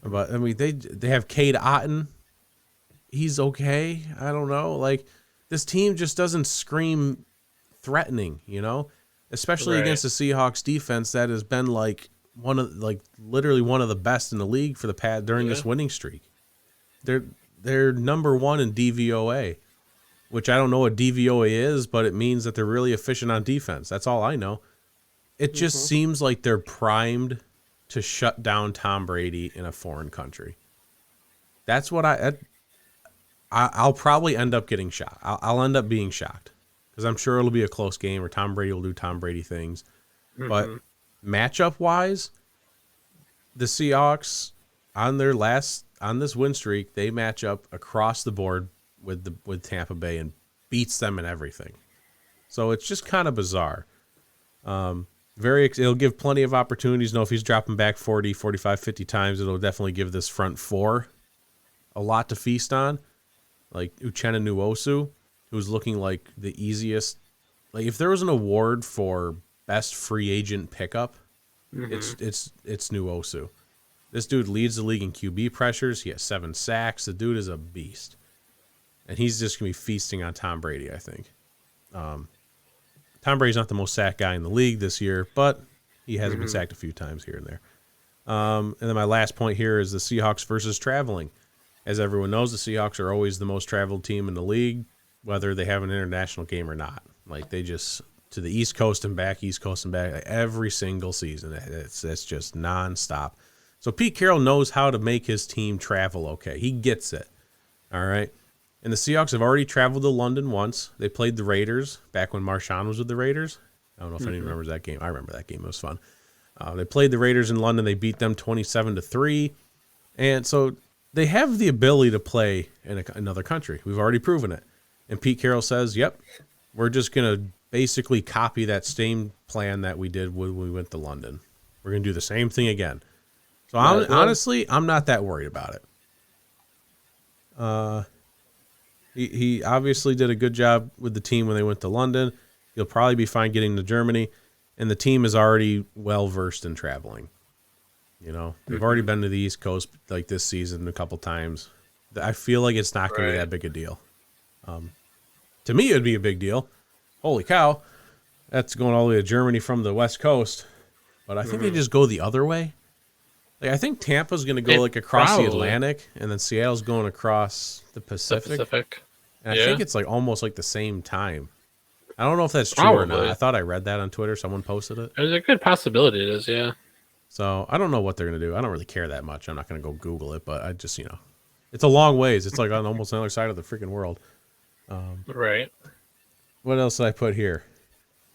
But, I mean, they have Cade Otton. He's okay. I don't know. Like, this team just doesn't scream threatening, you know, especially against the Seahawks defense that has been literally one of the best in the league for the during this winning streak. They're number 1 in DVOA, which I don't know what DVOA is, but it means that they're really efficient on defense. That's all I know. It just seems like they're primed to shut down Tom Brady in a foreign country. That's what I'll probably end up getting shocked. I'll end up being shocked because I'm sure it'll be a close game or Tom Brady will do Tom Brady things. But matchup-wise, the Seahawks on this win streak, they match up across the board with Tampa Bay and beats them in everything. So it's just kind of bizarre. It'll give plenty of opportunities. If he's dropping back 40, 45, 50 times, it'll definitely give this front four a lot to feast on. Like Uchenna Nwosu, who's looking like the easiest. Like if there was an award for best free agent pickup, it's Nwosu. This dude leads the league in QB pressures. He has 7 sacks. The dude is a beast. And he's just going to be feasting on Tom Brady, I think. Tom Brady's not the most sacked guy in the league this year, but he has been sacked a few times here and there. And then my last point here is the Seahawks versus traveling. As everyone knows, the Seahawks are always the most traveled team in the league, whether they have an international game or not. Like they just to the East Coast and back, like every single season. It's just nonstop. So Pete Carroll knows how to make his team travel okay. He gets it. All right. And the Seahawks have already traveled to London once. They played the Raiders back when Marshawn was with the Raiders. I don't know if anyone remembers that game. I remember that game. It was fun. They played the Raiders in London. They beat them 27-3. And so they have the ability to play in another country. We've already proven it. And Pete Carroll says, yep, we're just going to basically copy that same plan that we did when we went to London. We're going to do the same thing again. So honestly, I'm not that worried about it. He obviously did a good job with the team when they went to London. He'll probably be fine getting to Germany. And the team is already well-versed in traveling. They've already been to the East Coast like this season a couple times. I feel like it's not going to be that big a deal. To me, it would be a big deal. Holy cow. That's going all the way to Germany from the West Coast. But I think they just go the other way. Like I think Tampa's going to go across the Atlantic, and then Seattle's going across the Pacific. And I think it's almost like the same time. I don't know if that's true or not. I thought I read that on Twitter. Someone posted it. There's a good possibility it is, yeah. So I don't know what they're going to do. I don't really care that much. I'm not going to go Google it, but I just, it's a long ways. It's like on almost the other side of the freaking world. Right. What else did I put here?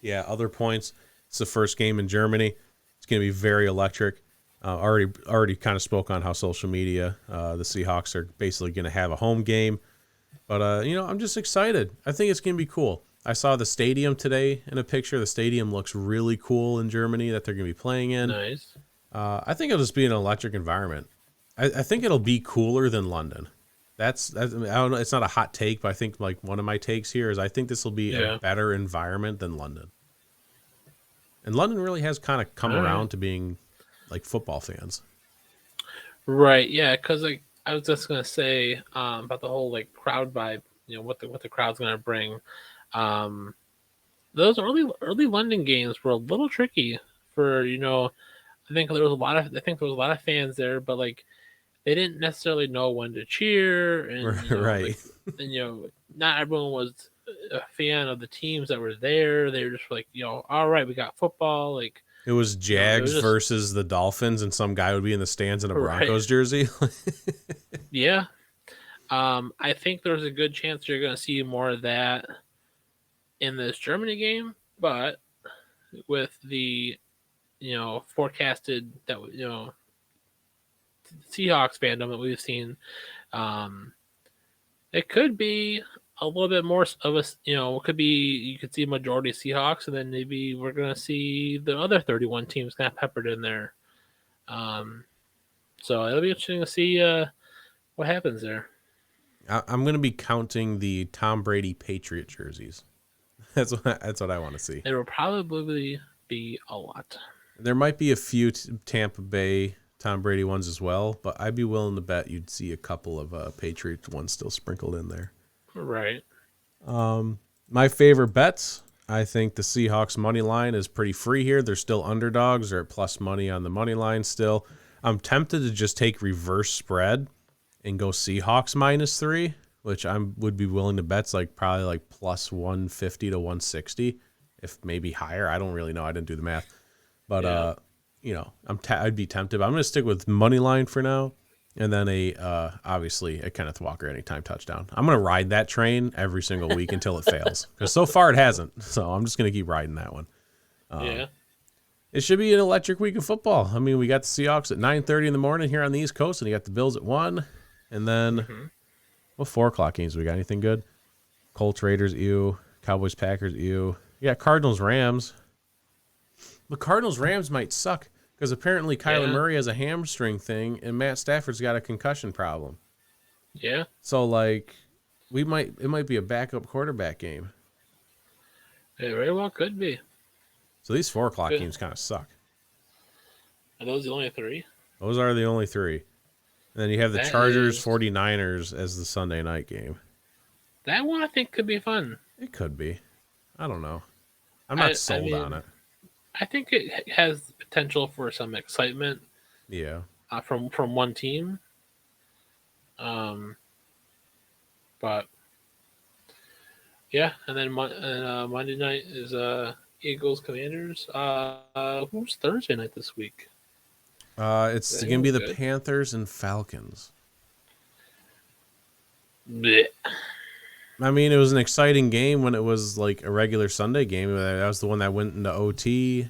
Yeah, other points. It's the first game in Germany. It's going to be very electric. Already kind of spoke on how social media, the Seahawks are basically going to have a home game. But, I'm just excited. I think it's going to be cool. I saw the stadium today in a picture. The stadium looks really cool in Germany that they're going to be playing in. Nice. I think it'll just be an electric environment. I think it'll be cooler than London. I don't know. It's not a hot take, but I think one of my takes here is I think this will be a better environment than London. And London really has kind of come around to being like football fans. Right. Yeah. Cause I was just going to say, about the whole crowd vibe, what the crowd's going to bring. Those early London games were a little tricky for, I think there was a lot of fans there, but they didn't necessarily know when to cheer, and right. And not everyone was a fan of the teams that were there. They were just all right, we got football. It was Jags versus the Dolphins, and some guy would be in the stands in a Broncos jersey. Yeah. I think there's a good chance you're going to see more of that in this Germany game, but with the, forecasted that, Seahawks fandom that we've seen, it could be a little bit more of a, it could be, you could see a majority of Seahawks, and then maybe we're going to see the other 31 teams kind of peppered in there. So it'll be interesting to see what happens there. I'm going to be counting the Tom Brady Patriot jerseys. That's what I want to see. There will probably be a lot. There might be a few Tampa Bay Tom Brady ones as well, but I'd be willing to bet you'd see a couple of Patriot ones still sprinkled in there. Right. My favorite bets, I think the Seahawks money line is pretty free here. They're still underdogs. They're at plus money on the money line still. I'm tempted to just take reverse spread and go Seahawks -3, which I would be willing to bet probably plus 150 to 160, if maybe higher. I don't really know. I didn't do the math, but I'd be tempted. But I'm going to stick with money line for now, and then obviously a Kenneth Walker anytime touchdown. I'm going to ride that train every single week until it fails, because so far it hasn't. So I'm just going to keep riding that one. It should be an electric week of football. I mean, we got the Seahawks at 9:30 in the morning here on the East Coast, and you got the Bills at 1. And then, 4 o'clock games we got? Anything good? Colts, Raiders, ew. Cowboys, Packers, ew. You got Cardinals, Rams. The Cardinals-Rams might suck because apparently Kyler Yeah. Murray has a hamstring thing and Matt Stafford's got a concussion problem. Yeah. So, like, it might be a backup quarterback game. It very well could be. So these 4 o'clock Yeah. games kind of suck. Are those the only 3? Those are the only 3. And then you have the That Chargers, is- 49ers as the Sunday night game. That one I think could be fun. It could be. I don't know. I'm not sold on it. I think it has potential for some excitement Yeah. from one team. But yeah, and then Monday night is Eagles Commanders. Who's Thursday night this week? It's That going to be the good. Panthers and Falcons. Blech. I mean, it was an exciting game when it was like a regular Sunday game. That was the one that went into OT. You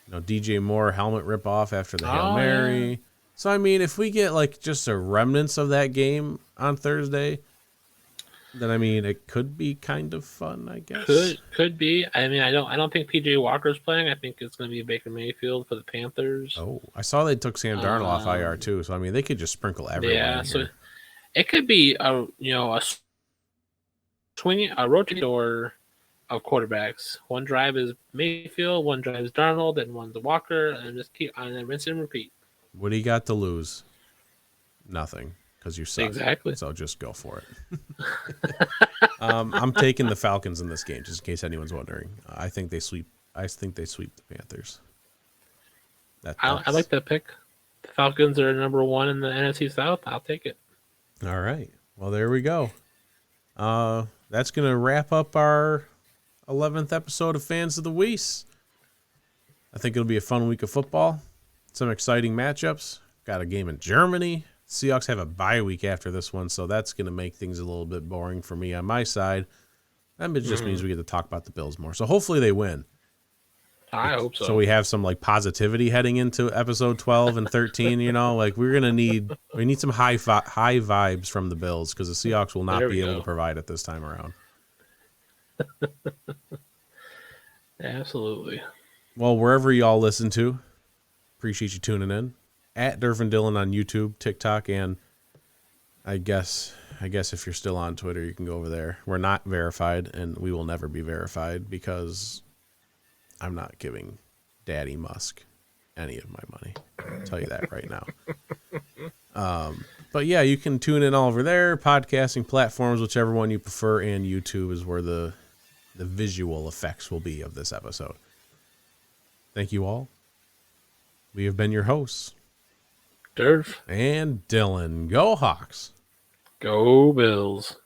know, DJ Moore helmet rip off after the Hail Oh, Mary. yeah. So, I mean, if we get like just a remnants of that game on Thursday, then I mean, it could be kind of fun, I guess. Could be. I mean, I don't think PJ Walker's playing. I think it's going to be Baker Mayfield for the Panthers. Oh, I saw they took Sam Darnold off IR too. So, I mean, they could just sprinkle everyone Yeah, in so here. it could be a rotating door of quarterbacks. One drive is Mayfield, one drive is Darnold, and one's Walker, and just keep and then rinse and repeat. What do you got to lose? Nothing, because you suck. Exactly. So just go for it. I'm taking the Falcons in this game, just in case anyone's wondering. I think they sweep. I think they sweep the Panthers. I like that pick. The Falcons are number 1 in the NFC South. I'll take it. All right. Well, there we go. That's gonna wrap up our 11th episode of Fans of the Weiss. I think it'll be a fun week of football. Some exciting matchups. Got a game in Germany. Seahawks have a bye week after this one, so that's going to make things a little bit boring for me on my side. That just means we get to talk about the Bills more. So hopefully they win. I hope so. So we have some like positivity heading into episode 12 and 13. You know, like we need some high vibes from the Bills because the Seahawks will not There we be able go. to provide it this time around. Absolutely. Well, wherever y'all listen to, appreciate you tuning in. At Durfin Dillon on YouTube, TikTok, and I guess if you're still on Twitter, you can go over there. We're not verified, and we will never be verified because I'm not giving Daddy Musk any of my money. I'll tell you that right now. But yeah, you can tune in all over there. Podcasting platforms, whichever one you prefer, and YouTube is where the visual effects will be of this episode. Thank you all. We have been your hosts. Durf. And Dylan. Go Hawks. Go Bills.